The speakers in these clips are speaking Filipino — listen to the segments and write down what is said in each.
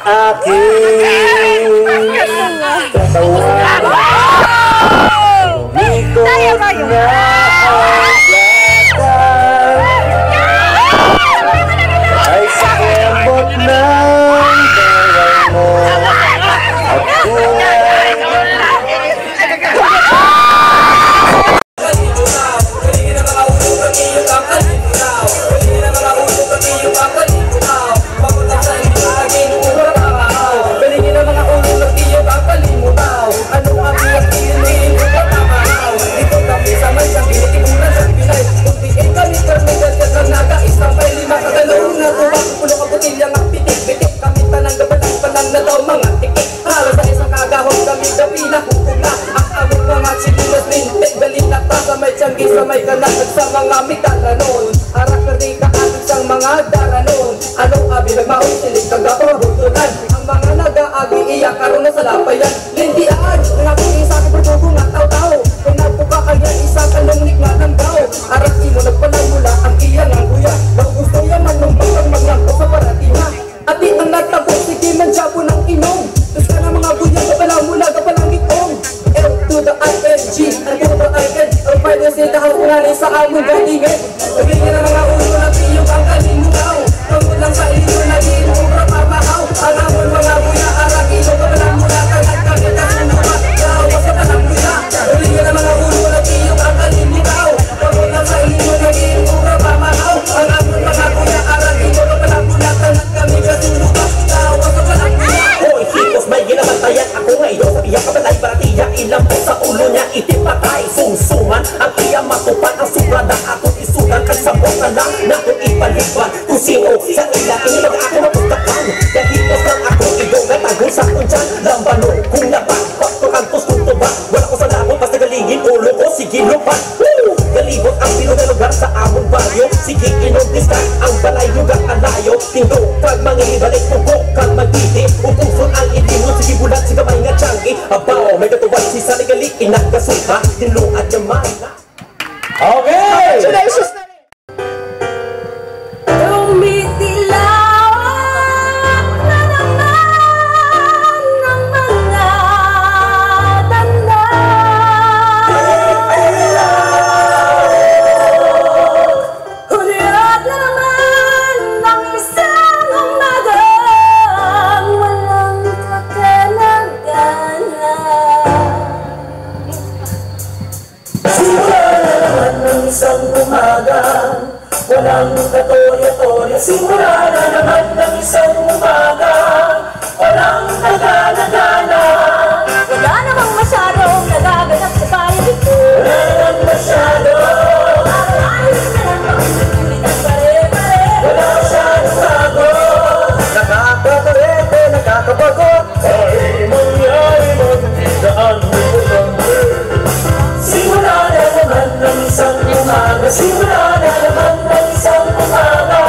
aking katawan. Umikot na ang lakas ay sa kembot ng dalay mo at buhay. Samay ka na sa mga mitalanon Arak na rin kaagad sa mga daranon Anong abi nagmaon silig kagapahutunan Ang mga nag-aagi iyak karoon na sa lapayan Lindiaan, nangapin sa akin pertubo nga tao-tao Kung nagpukaan yan isang kanongnik nga ng gao Arak imo nagpalamula ang iyang ang kuya Bang gusto yaman nung bakang maglangko sa paratina At di ang nagtabo, sige man jabo ng inom Tus ka na mga buya kapalamula kapalangitong L to the I-N-G, ang to the I-N Pwede dahil sa among gatingin Nagiging ang mga ulo na piyong ang kalimugaw Tungkol lang sa ilo na di mo rapamahaw Ang amon mga buya, arang ilo ka palang mula Kanat kami na sinuwa, gawa sa palang buya Nagiging ang mga ulo na piyong ang kalimugaw Tungkol lang sa ilo na di mo rapamahaw Ang amon mga buya, arang ilo ka palang mula Kanat kami na sinuwa, gawa sa palang buya Hoy, hipos may ginabantayan ako ngayon Sabihan ka balay para tiyak ilang po sa ulo niya Itipatay, sungsungan ang iya matupan ang subrada akong isunan Kagsabot na lang na kung ipaliban Kung sino sa ila inibag ako mapagtapan Dahipos lang ako iyong natagol sa kundyan Lambano kung nabat Pagkakantos kung tuba Wala ko sa langon basta galigin ulo ko sige lupan Galibot ang pilo na lugar sa among baryo Sige inundistan ang balay lugar alayo Tindo pag mangihibalik pugo kang magtiti Upuson ang ilimot sige bulat si gamay nga tiyanggi Abaw may katuwag si saligali inagkasuka Tinlo at yaman Okay! Congratulations! Tumitilawak na naman ng mga tanda Huliat na naman ng isang umagang walang kakalagana Isang umaga, walang katorya-torya Simula na naman ng isang umaga, walang nagana-gana Wala namang masyadong nagaganap sa paligid ko Wala namang masyado Ayos na lang makikita pare-pare Wala masyadong bago Nakakatarete, nakakabagot Ay mangyari magdaan mo Simula na naman ng isang umaga Simula na naman ng isang umaga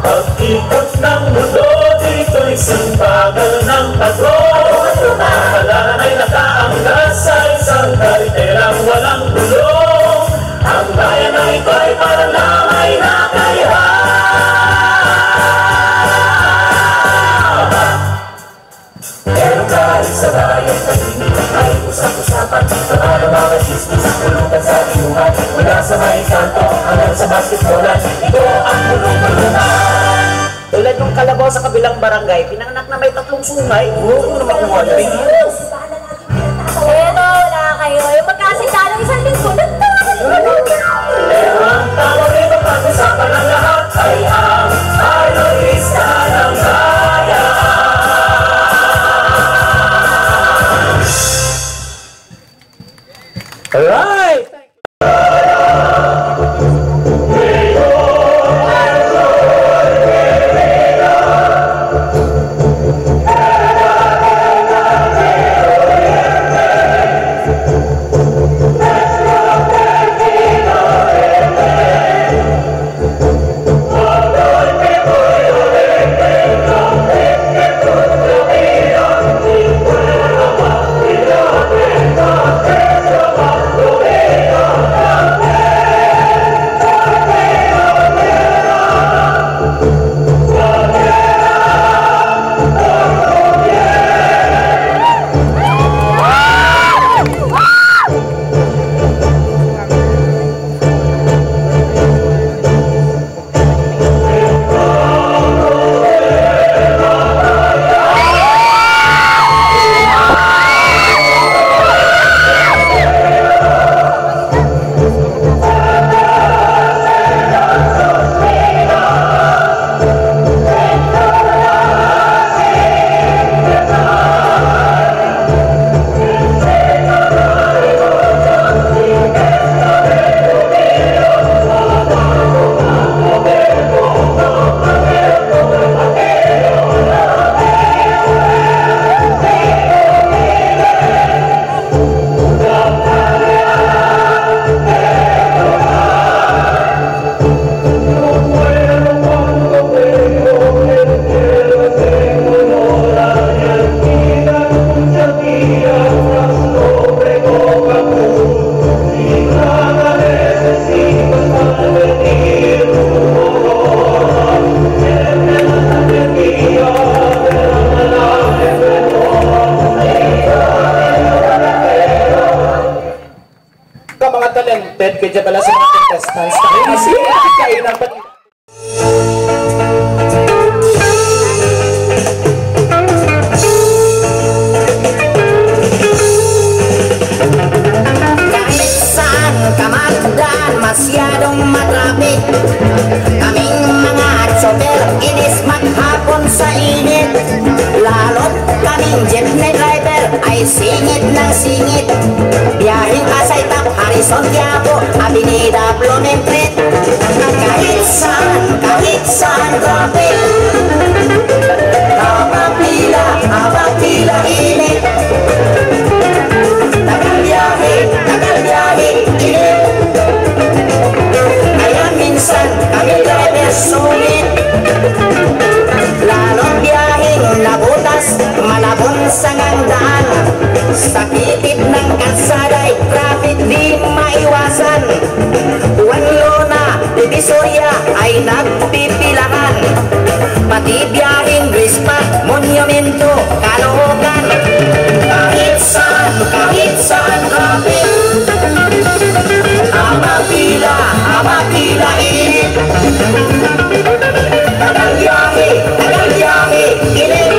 Pag-ikot ng mundo Dito'y isang bagal ng pagod Mahalaran ay nakaangkas Sa isang kariterang walang gulong Ang bayan na ito ay parang lang ay nakayahap Pero kahit sa bayan tahimik ay usap-usapan Sa mga chismis pulutan sa inuman Mula sa may kanto hanggang sa basketbolan Ito ang pulong-pulungan Tulad ng kalabaw sa kabilang barangay Pinanganak na may 3 sungay Huwag mo na makuha na rin Pero wala kayo yung magkasintalo isang linggo Pero ang tawag ito pag-usapan ng lahat Ay ang artista ng bayan Alright! magandang pati. Kahit saan kamadaan, masyadong matrapik. Kaming mga tsoper, inis maghapon sa init. Lalo't kaming jeepney driver ay singit ng singit. Biyahing Pasay Tap, Harrison Quiapo, Avenida Blumentritt. Kahit saan traffic. Habang pila init. Tagal biyahe, init. Kaya minsan kami driver sumit. Lalong biyaheng nabutas, malabon sa ngandaan. Sa kitip ng kalsada'y traffic di maiwasan. Wanlo na, Divisoria ay nagpipilahan. Pati biyaheng Grispa, Monumento, Caloocan. Kahit saan traffic. Ama pila init. Tagal biyahe, init.